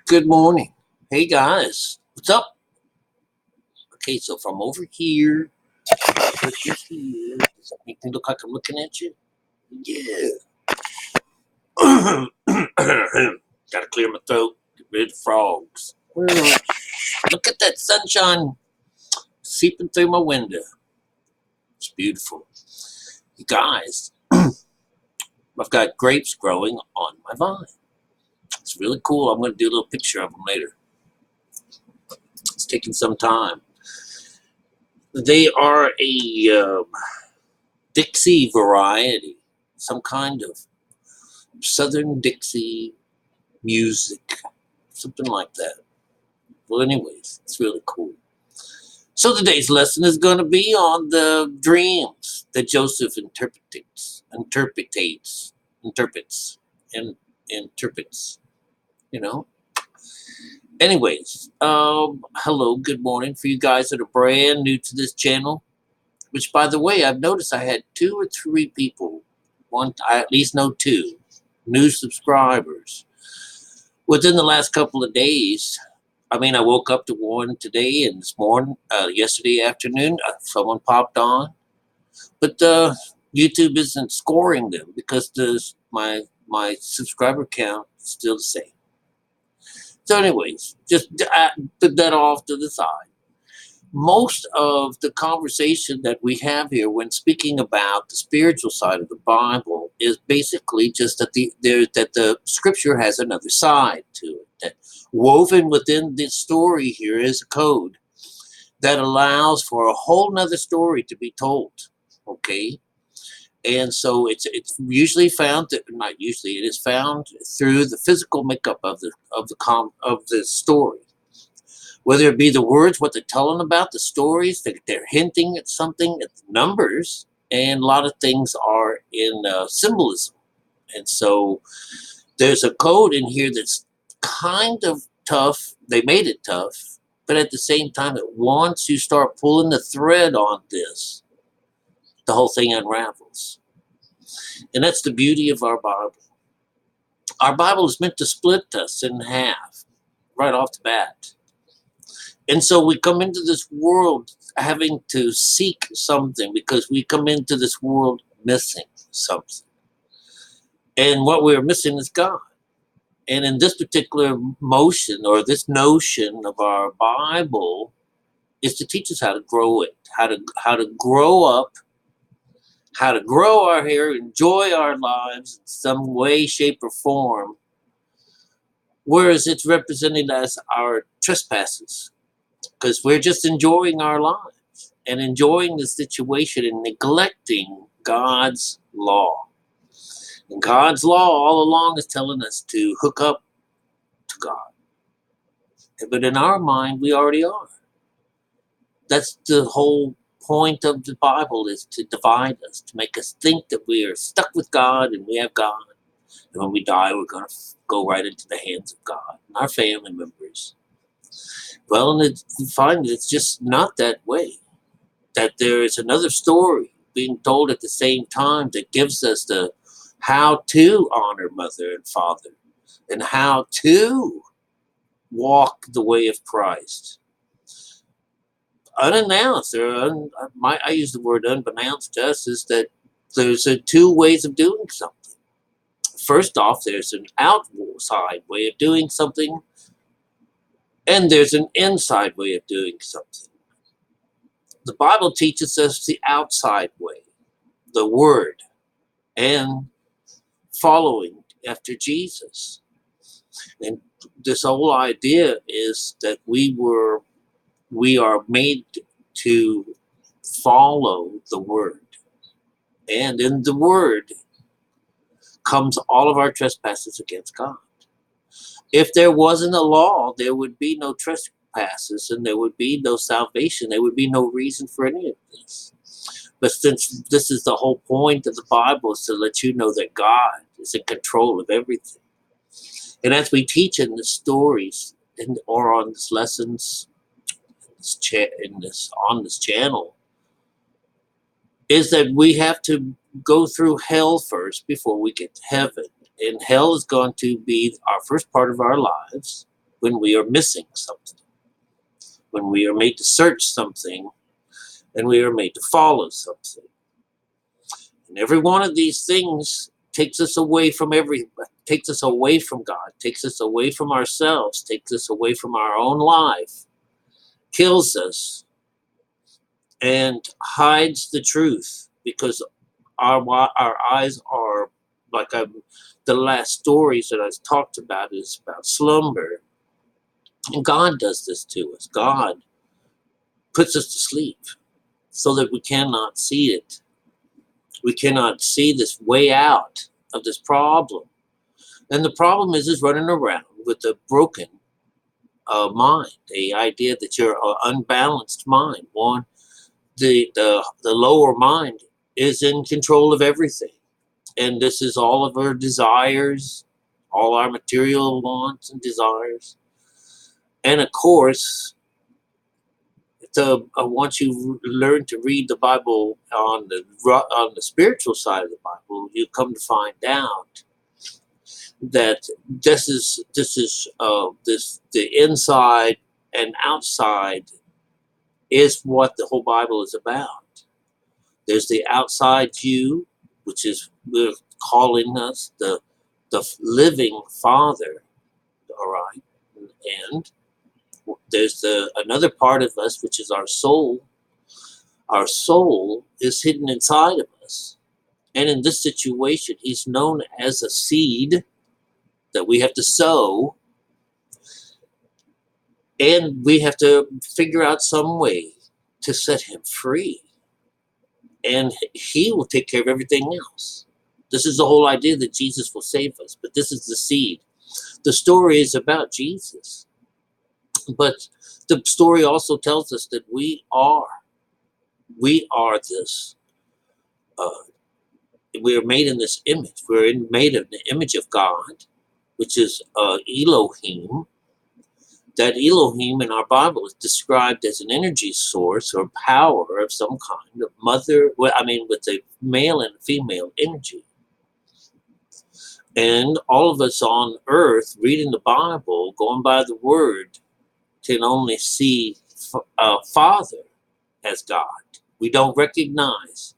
Good morning. Hey guys, what's up? Okay, so from over here, put this here. Does that make me look like I'm looking at you? Yeah. Gotta clear my throat, get rid of frogs. Well, look at that sunshine seeping through my window. It's beautiful. You guys, I've got grapes growing on my vine. It's really cool. I'm going to do a little picture of them later. It's taking some time. They are a Dixie variety, some kind of Southern Dixie music, something like that. Well, anyways, it's really cool. So today's lesson is going to be on the dreams that Joseph and interprets. You know. Anyways, hello, good morning for you guys that are brand new to this channel. Which, by the way, I've noticed I had 2 or 3 people. I at least know 2 new subscribers within the last couple of days. I mean, I woke up to one today and this morning, yesterday afternoon, someone popped on, but YouTube isn't scoring them because my subscriber count is still the same. So, anyways, just put that off to the side. Most of the conversation that we have here when speaking about the spiritual side of the Bible is basically just that the scripture has another side to it. That woven within this story here is a code that allows for a whole nother story to be told. Okay. And so it's usually found that not usually it is found through the physical makeup of the story, whether it be the words, what they're telling about, the stories, they're hinting at something, at the numbers, and a lot of things are in symbolism. And so there's a code in here that's kind of tough. They made it tough, but at the same time, once you start pulling the thread on this, the whole thing unravels. And that's the beauty of our Bible. Our Bible is meant to split us in half right off the bat. And so we come into this world having to seek something because we come into this world missing something. And what we're missing is God. And in this particular motion or this notion of our Bible is to teach us how to grow it, how to grow up, how to grow our hair, enjoy our lives in some way, shape, or form. Whereas it's represented as our trespasses, because we're just enjoying our lives and enjoying the situation and neglecting God's law. And God's law all along is telling us to hook up to God. But in our mind, we already are. That's the whole point of the Bible, is to divide us, to make us think that we are stuck with God and we have God. And when we die, we're going to go right into the hands of God and our family members. Well, and we find it's just not that way. That there is another story being told at the same time that gives us the how to honor mother and father and how to walk the way of Christ. Unannounced, I use the word unbeknownst to us, is that there's 2 ways of doing something. First off, there's an outside way of doing something, and there's an inside way of doing something. The Bible teaches us the outside way, the Word, and following after Jesus. And this whole idea is that we are made to follow the Word. And in the Word comes all of our trespasses against God. If there wasn't a law, there would be no trespasses and there would be no salvation. There would be no reason for any of this. But since this is the whole point of the Bible, is to let you know that God is in control of everything. And as we teach in the stories or on these lessons on this channel, is that we have to go through hell first before we get to heaven. And hell is going to be our first part of our lives, when we are missing something, when we are made to search something, and we are made to follow something. And every one of these things takes us away from takes us away from God, takes us away from ourselves, takes us away from our own life, kills us, and hides the truth, because our eyes are like the last stories that I've talked about is about slumber. And God does this to us. God puts us to sleep so that we cannot see it. We cannot see this way out of this problem. And the problem is running around with a broken mind, the idea that you're an unbalanced mind. One, the lower mind is in control of everything. And this is all of our desires, all our material wants and desires. And of course, once you learn to read the Bible on the spiritual side of the Bible, you come to find out that the inside and outside is what the whole Bible is about. There's the outside you, which is we're calling us the living Father, all right, and there's another part of us, which is our soul. Our soul is hidden inside of us, and in this situation, he's known as a seed that we have to sow, and we have to figure out some way to set him free, and he will take care of everything else. This is the whole idea that Jesus will save us, but this is the seed. The story is about Jesus, but the story also tells us that we are this. We are made in this image. Made in the image of God, which is Elohim. That Elohim in our Bible is described as an energy source or power of some kind, of with a male and female energy. And all of us on earth reading the Bible, going by the word, can only see Father as God. We don't recognize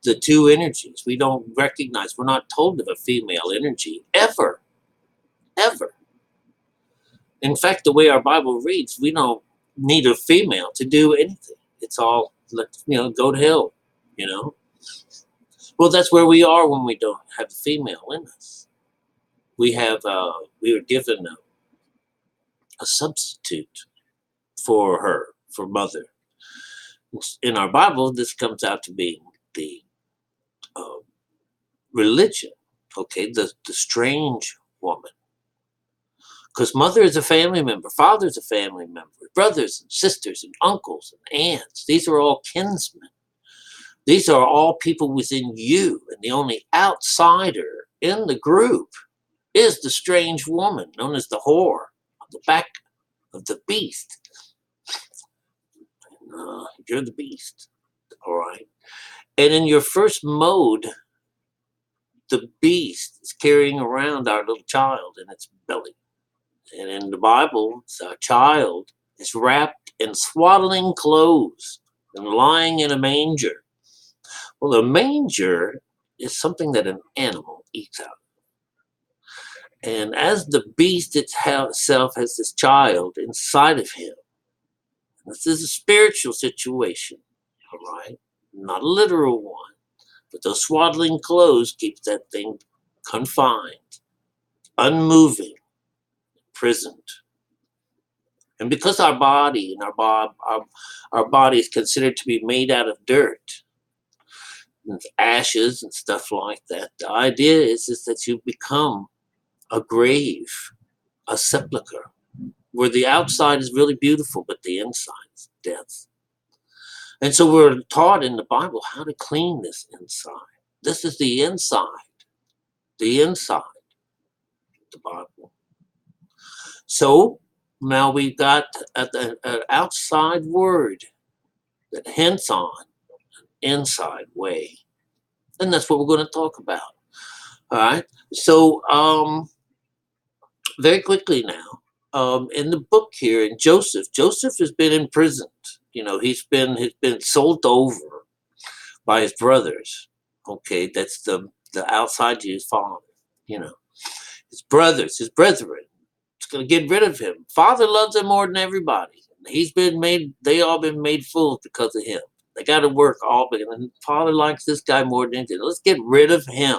the two energies. We don't recognize, we're not told of a female energy ever, ever. In fact, the way our Bible reads, we don't need a female to do anything. It's all, go to hell, Well, that's where we are when we don't have a female in us. We are given a substitute for her, for mother. In our Bible, this comes out to be the religion, okay, the strange woman. Because mother is a family member, father is a family member, brothers and sisters and uncles and aunts. These are all kinsmen. These are all people within you. And the only outsider in the group is the strange woman known as the whore on the back of the beast. You're the beast, all right? And in your first mode, the beast is carrying around our little child in its belly. And in the Bible, our child is wrapped in swaddling clothes and lying in a manger. Well, a manger is something that an animal eats out. And as the beast itself has this child inside of him, this is a spiritual situation, all right? Not a literal one. But those swaddling clothes keep that thing confined, unmoving, imprisoned. And because our body and our body is considered to be made out of dirt and ashes and stuff like that, the idea is that you become a grave, a sepulcher, where the outside is really beautiful, but the inside is death. And so we're taught in the Bible how to clean this inside. This is the inside of the Bible. So now we've got an outside word that hints on an inside way. And that's what we're going to talk about. All right. So very quickly now, in the book here, and Joseph has been imprisoned. He's been sold over by his brothers. Okay, that's the outside to his father. You know, his brothers, his brethren. It's going to get rid of him. Father loves him more than everybody. They all been made fools because of him. They got to work all, and Father likes this guy more than anything. Let's get rid of him.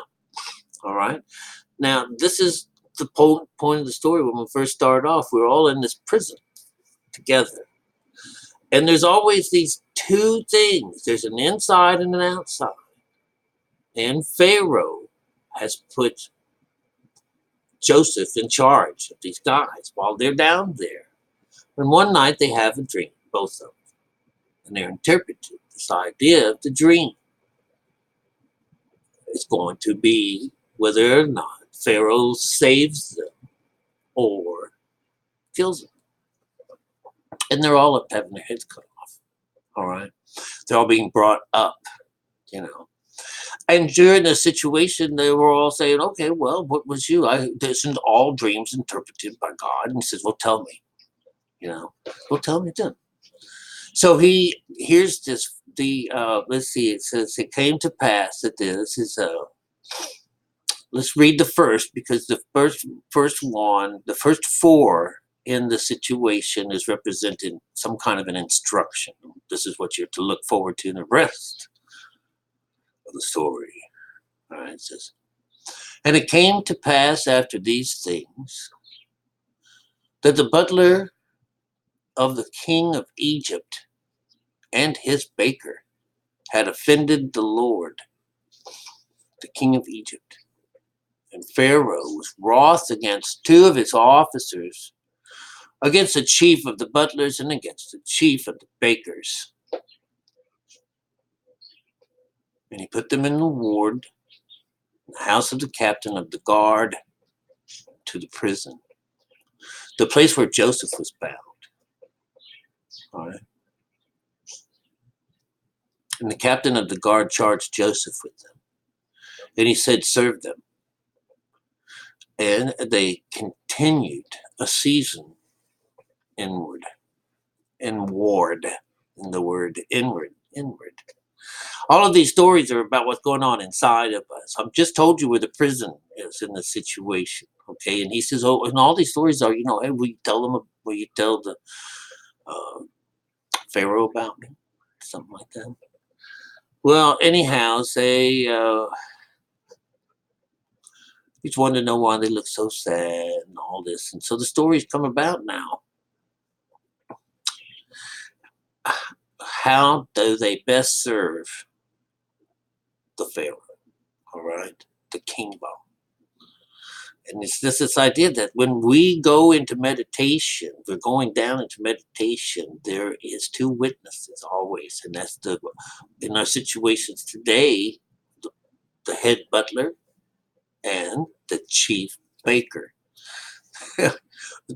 All right. Now, this is the point of the story. When we first started off, we were all in this prison together. And there's always these two things. There's an inside and an outside. And Pharaoh has put Joseph in charge of these guys while they're down there. And one night they have a dream, both of them. And they're interpreting this idea of the dream. It's going to be whether or not Pharaoh saves them or kills them. And they're all up having their heads cut off. All right. They're all being brought up, And during the situation, they were all saying, okay, well, what was you? Isn't all dreams interpreted by God? And he says, well, tell me. Well, tell me then. So here's this, let's see, it says, it came to pass that this is, let's read the first, because the first one, the first four in the situation is representing some kind of an instruction. This is what you're to look forward to in the rest of the story. All right, it says, and it came to pass after these things that the butler of the king of Egypt and his baker had offended the Lord, the king of Egypt. And Pharaoh was wroth against two of his officers, against the chief of the butlers and against the chief of the bakers. And he put them in the ward, in the house of the captain of the guard, to the prison, the place where Joseph was bound. All right. And the captain of the guard charged Joseph with them. And he said, serve them. And they continued a season inward, and ward, in the word inward. All of these stories are about what's going on inside of us. I've just told you where the prison is in the situation. Okay. And he says, oh, and all these stories are, hey, will you tell the Pharaoh about me? Something like that. Well, anyhow, say, he's wanting to know why they look so sad and all this. And so the stories come about now. How do they best serve the Pharaoh? All right, the kingdom. And it's this idea that when we go into meditation, we're going down into meditation, there is two witnesses always. And that's in our situations today, the head butler and the chief baker.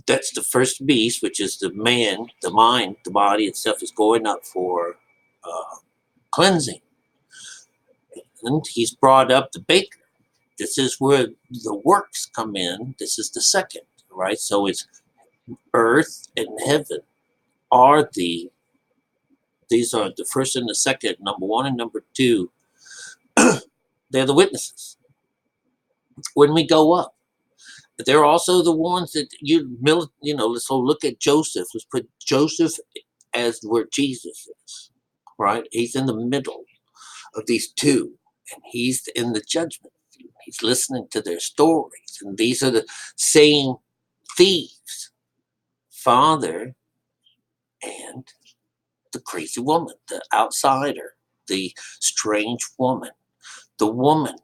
That's the first beast, which is the man, the mind, the body itself is going up for cleansing. And he's brought up the baker. This is where the works come in. This is the second, right? So it's earth and heaven are these are the first and the second, number one and number two. They're the witnesses. When we go up, they're also the ones that let's look at Joseph. Let's put Joseph as where Jesus is, right? He's in the middle of these two, and he's in the judgment. He's listening to their stories, and these are the same thieves, father and the crazy woman, the outsider, the strange woman, the woman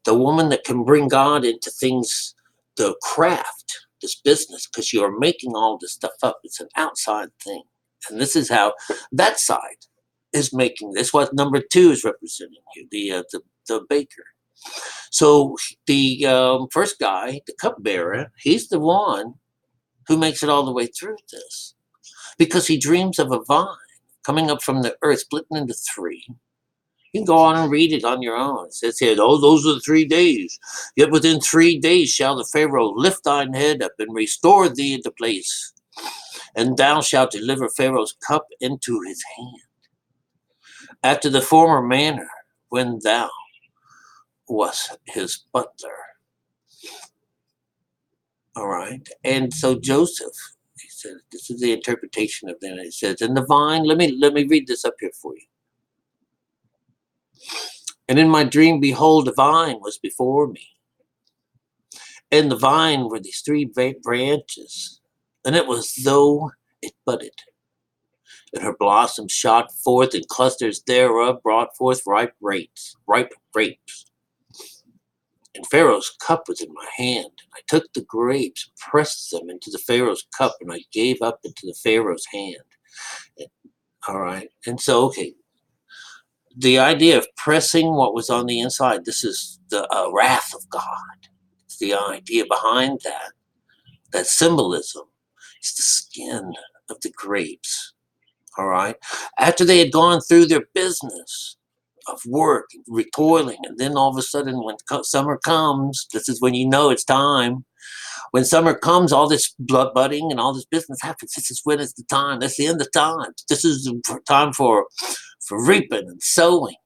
that can bring God into things, the craft, this business, because you're making all this stuff up. It's an outside thing. And this is how that side is making this. What number two is representing here, the baker. So the first guy, the cupbearer, he's the one who makes it all the way through this, because he dreams of a vine coming up from the earth, splitting into three, You can go on and read it on your own. It says here, oh, those are the 3 days. Yet within 3 days shall the Pharaoh lift thine head up and restore thee into place. And thou shalt deliver Pharaoh's cup into his hand, after the former manner, when thou wast his butler. All right. And so Joseph, he said, this is the interpretation of that. It says, in the vine, let me read this up here for you. And in my dream, behold, a vine was before me. And the vine were these 3 branches, and it was though it budded. And her blossoms shot forth, and clusters thereof brought forth ripe grapes. And Pharaoh's cup was in my hand. And I took the grapes, pressed them into the Pharaoh's cup, and I gave up into the Pharaoh's hand. And, all right. And so, okay, the idea of pressing what was on the inside, this is the wrath of God. It's the idea behind that symbolism. It's the skin of the grapes. All right. After they had gone through their business of work, toiling, and then all of a sudden, when summer comes, this is when you know it's time. When summer comes, all this blood budding and all this business happens. This is when it's the time. That's the end of time. This is the time for reaping and sowing.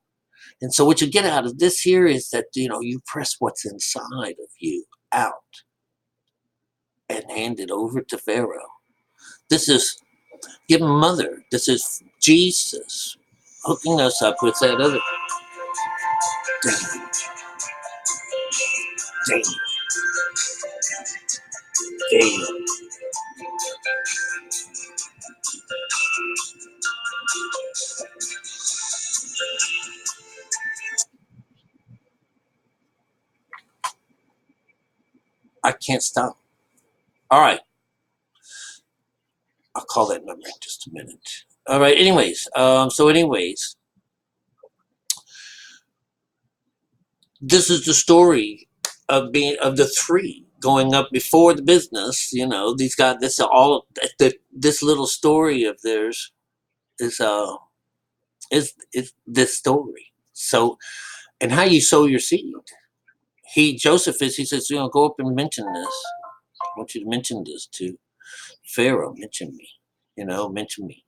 And so what you get out of this here is that, you press what's inside of you out and hand it over to Pharaoh. This is give mother. This is Jesus hooking us up with that other. Damn. I can't stop. All right. I'll call that number in just a minute. All right. Anyways, this is the story of the 3 going up before the business. These guys. This little story of theirs is this story. So, and how you sow your seed. Joseph says, go up and mention this. I want you to mention this to Pharaoh. Mention me. Mention me.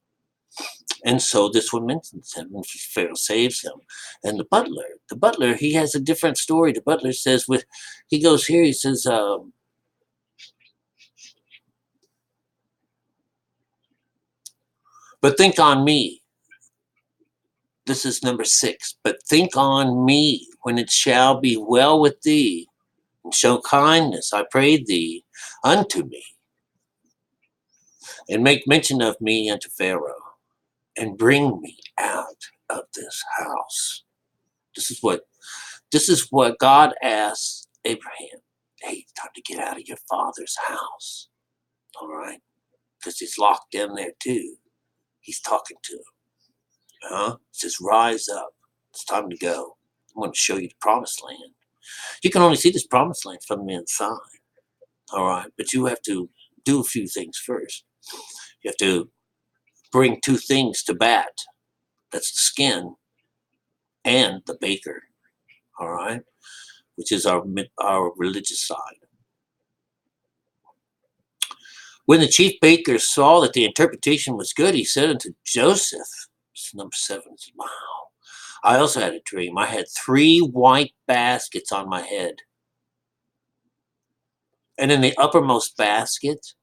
And so this one mentions him, and Pharaoh saves him. And the butler, he has a different story. The butler says, he goes here, he says, but think on me. This is number 6. But think on me when it shall be well with thee, and show kindness, I pray thee, unto me. And make mention of me unto Pharaoh, and bring me out of this house. This is what God asks Abraham. Hey, it's time to get out of your father's house. All right? Because he's locked in there too. He's talking to him. He says, rise up. It's time to go. I want to show you the promised land. You can only see this promised land from the inside. All right? But you have to do a few things first. You have to bring 2 things to bat. That's the skin and the baker. All right? Which is our religious side. When the chief baker saw that the interpretation was good, he said unto Joseph, this is number 7, wow, I also had a dream. I had 3 white baskets on my head. And in the uppermost basket,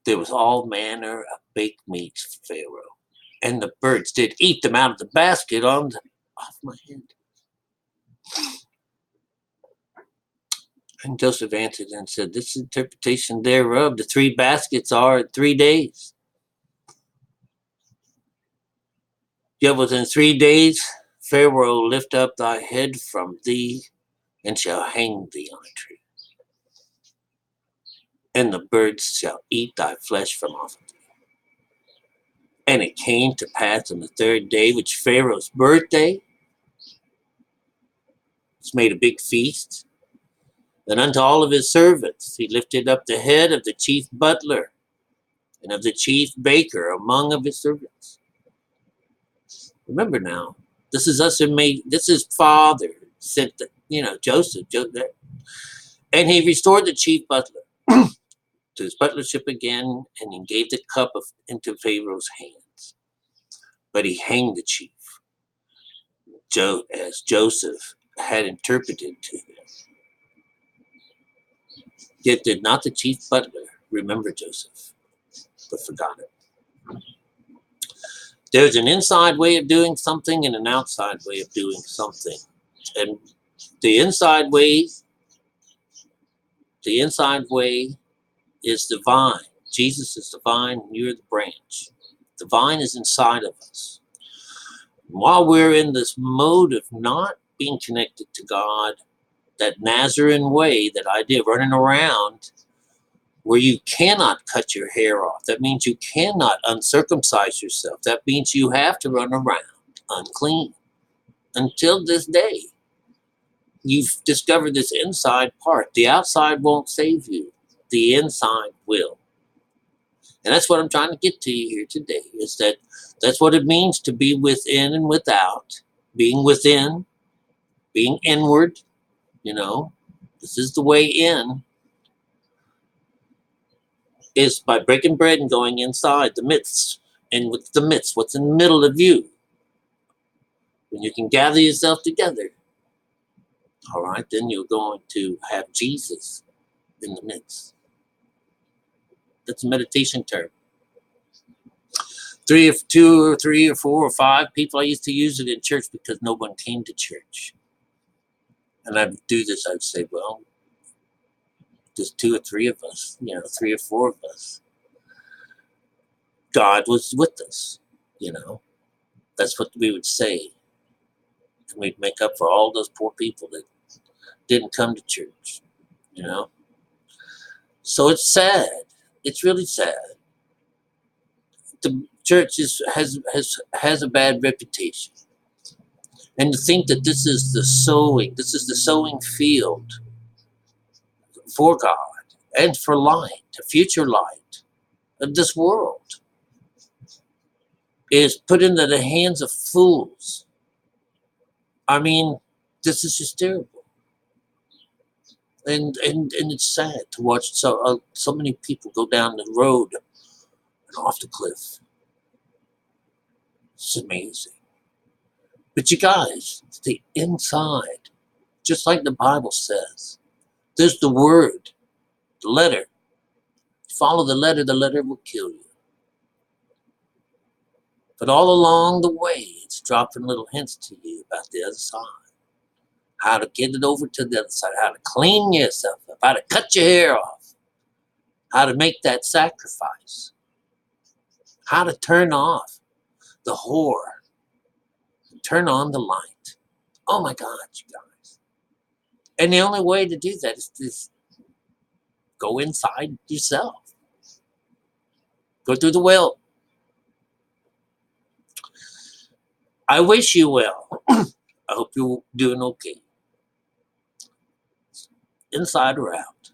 there was all manner of baked meats for Pharaoh. And the birds did eat them out of the basket off my head. And Joseph answered and said, this interpretation thereof, the 3 baskets are 3 days. Yet within 3 days, Pharaoh lift up thy head from thee, and shall hang thee on a tree. And the birds shall eat thy flesh from off of thee. And it came to pass on the 3rd day, which Pharaoh's birthday, was made a big feast. And unto all of his servants he lifted up the head of the chief butler and of the chief baker among of his servants. Remember now, This is us who made, this is Father sent, Joseph, and he restored the chief butler to his butlership again, and he gave the cup into Pharaoh's hands. But he hanged the chief, as Joseph had interpreted to him. Yet did not the chief butler remember Joseph, but forgot it. There's an inside way of doing something and an outside way of doing something. And the inside way is the vine. Jesus is the vine, and you're the branch. The vine is inside of us. While we're in this mode of not being connected to God, that Nazarene way, that idea of running around where you cannot cut your hair off. That means you cannot uncircumcise yourself. That means you have to run around unclean. Until this day, you've discovered this inside part. The outside won't save you. The inside will. And that's what I'm trying to get to you here today, is that that's what it means to be within and without. Being within, being inward, this is the way in, is by breaking bread and going inside the midst. And with the midst, what's in the middle of you? When you can gather yourself together, all right, then you're going to have Jesus in the midst. That's a meditation term. 2 or 3 or 4 or 5 people, I used to use it in church because no one came to church. And I'd do this, I'd say, well, just 2 or 3 of us, 3 or 4 of us. God was with us, That's what we would say. And we'd make up for all those poor people that didn't come to church, So it's sad. It's really sad. The church has a bad reputation. And to think that this is the sowing field for God and for light, a future light of this world, is put into the hands of fools. I mean, this is just terrible. And it's sad to watch so many people go down the road and off the cliff. It's amazing. But you guys, the inside, just like the Bible says, there's the word, the letter. Follow the letter will kill you. But all along the way, it's dropping little hints to you about the other side. How to get it over to the other side, how to clean yourself up, how to cut your hair off, how to make that sacrifice, how to turn off the whore, turn on the light. Oh my God, you guys. And the only way to do that is to go inside yourself. Go through the will. I wish you well. I hope you're doing okay. Inside or out.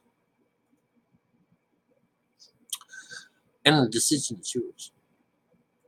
And the decision is yours.